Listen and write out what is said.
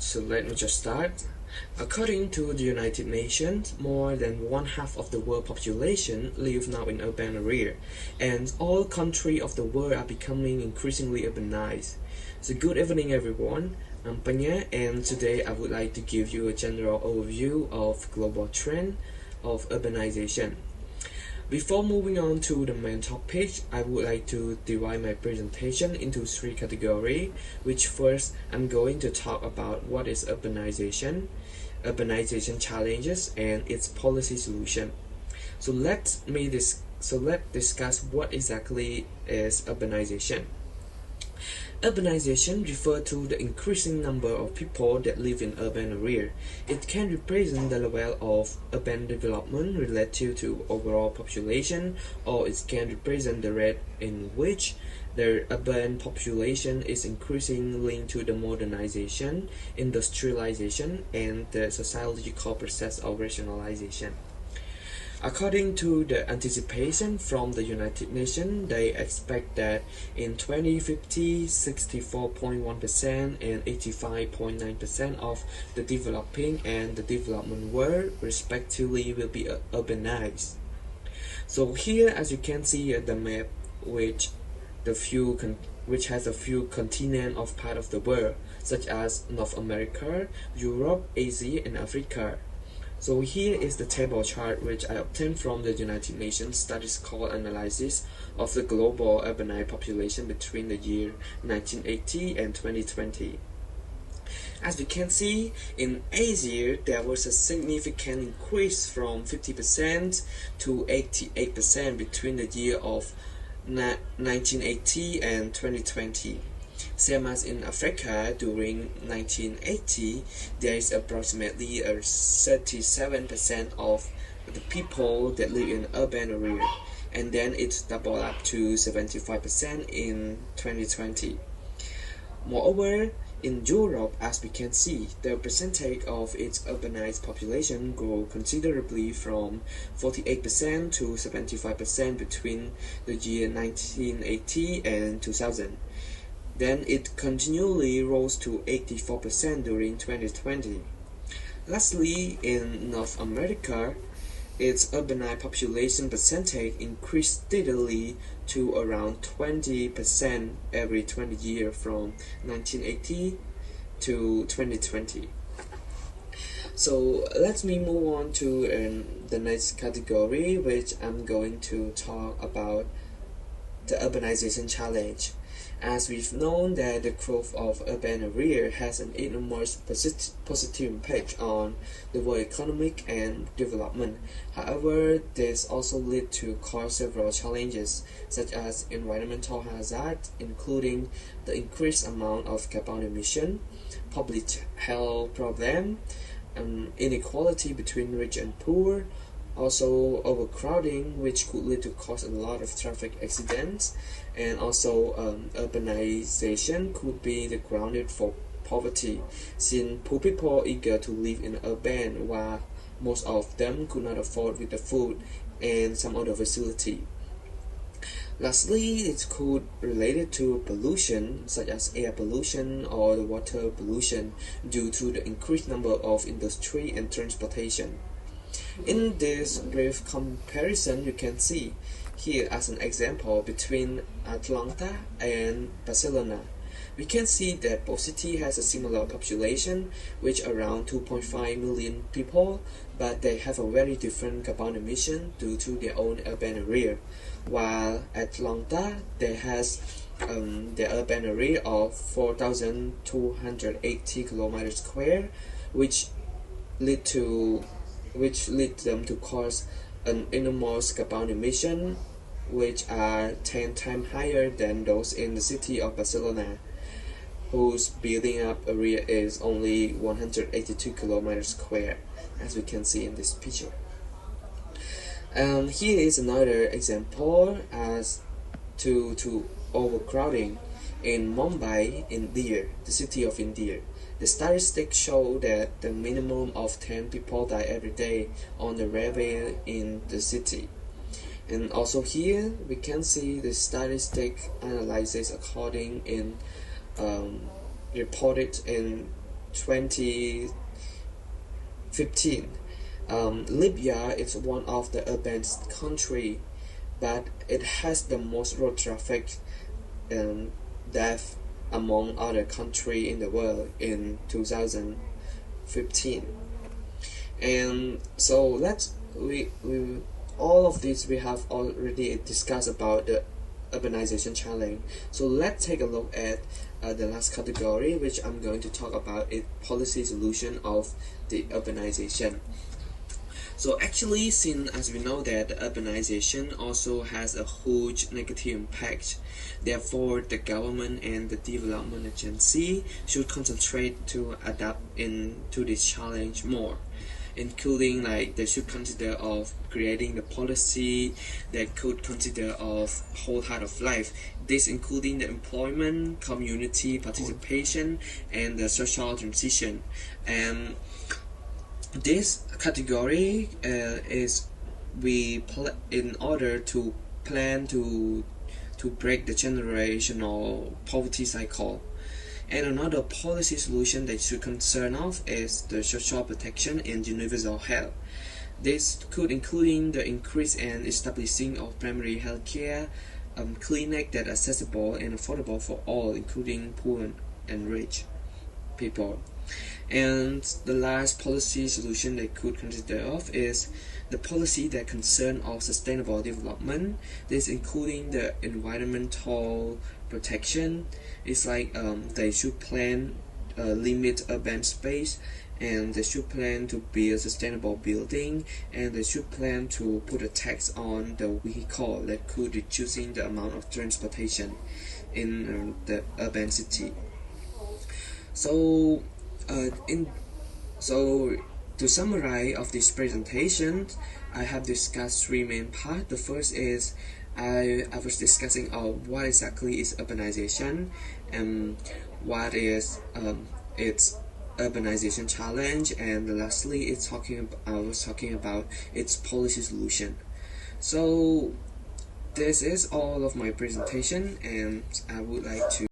So let me just start. According to the United Nations, more than one half of the world population live now in urban areas, and all countries of the world are becoming increasingly urbanized. So good evening everyone, I'm Panya, and today I would like to give you a general overview of global trend of urbanization. Before moving on to the main topic, I would like to divide my presentation into three categories, which first I'm going to talk about what is urbanization challenges and its policy solution. So let's discuss what exactly is urbanization. Urbanization refers to the increasing number of people that live in urban areas. It can represent the level of urban development relative to overall population, or it can represent the rate in which the urban population is increasing linked to the modernization, industrialization, and the sociological process of rationalization. According to the anticipation from the United Nations, they expect that in 2050, 64.1% and 85.9% of the developing and the development world respectively will be urbanized. So here, as you can see the map, which has a few continents of part of the world, such as North America, Europe, Asia, and Africa. So here is the table chart which I obtained from the United Nations Studies called Analysis of the Global Urbanized Population between the year 1980 and 2020. As we can see, in Asia there was a significant increase from 50% to 88% between the year of 1980 and 2020. Same as in Africa, during 1980, there is approximately 37% of the people that live in urban areas, and then it doubled up to 75% in 2020. Moreover, in Europe, as we can see, the percentage of its urbanized population grew considerably from 48% to 75% between the year 1980 and 2000. Then it continually rose to 84% during 2020. Lastly, in North America, its urbanized population percentage increased steadily to around 20% every 20 years from 1980 to 2020. So let me move on to the next category, which I'm going to talk about the urbanization challenge. As we've known that the growth of urban areas has an enormous positive impact on the world economic and development. However, this also leads to cause several challenges, such as environmental hazards, including the increased amount of carbon emission, public health problems, inequality between rich and poor, also overcrowding, which could lead to cause a lot of traffic accidents, and also urbanization could be the grounded for poverty, since poor people eager to live in urban while most of them could not afford with the food and some other facility. Lastly, it could relate to pollution, such as air pollution or the water pollution, due to the increased number of industry and transportation. In this brief comparison, you can see here as an example between Atlanta and Barcelona. We can see that both cities has a similar population, which around 2.5 million people, but they have a very different carbon emission due to their own urban area. While Atlanta, they has the urban area of 4,280 kilometers square, which lead them to cause an enormous carbon emission, which are 10 times higher than those in the city of Barcelona, whose building up area is only 182 kilometers square, as we can see in this picture. Here is another example as to overcrowding in Mumbai, India, the city of India. The statistics show that the minimum of 10 people die every day on the railway in the city. And also here we can see the statistic analysis according in reported in 2015. Libya is one of the urban country, but it has the most road traffic and death among other countries in the world in 2015. And so we all of this we have already discussed about the urbanization challenge. So let's take a look at the last category, which I'm going to talk about, is policy solution of the urbanization. So actually, since as we know that urbanization also has a huge negative impact, therefore the government and the development agency should concentrate to adapt into this challenge more, including like they should consider of creating the policy that could consider of whole type of life, this including the employment, community participation, and the social transition. And this category is in order to plan to break the generational poverty cycle. And another policy solution that should concern of is the social protection and universal health. This could including the increase and establishing of primary health care clinic that are accessible and affordable for all, including poor and rich people. And the last policy solution they could consider of is the policy that concern of sustainable development. This including the environmental protection. It's like they should plan limit urban space, and they should plan to build sustainable building, and they should plan to put a tax on the vehicle that could reducing the amount of transportation in the urban city. So to summarize of this presentation, I have discussed three main parts. The first is I was discussing what exactly is urbanization, and what is its urbanization challenge, and lastly I was talking about its policy solution. So this is all of my presentation, and I would like to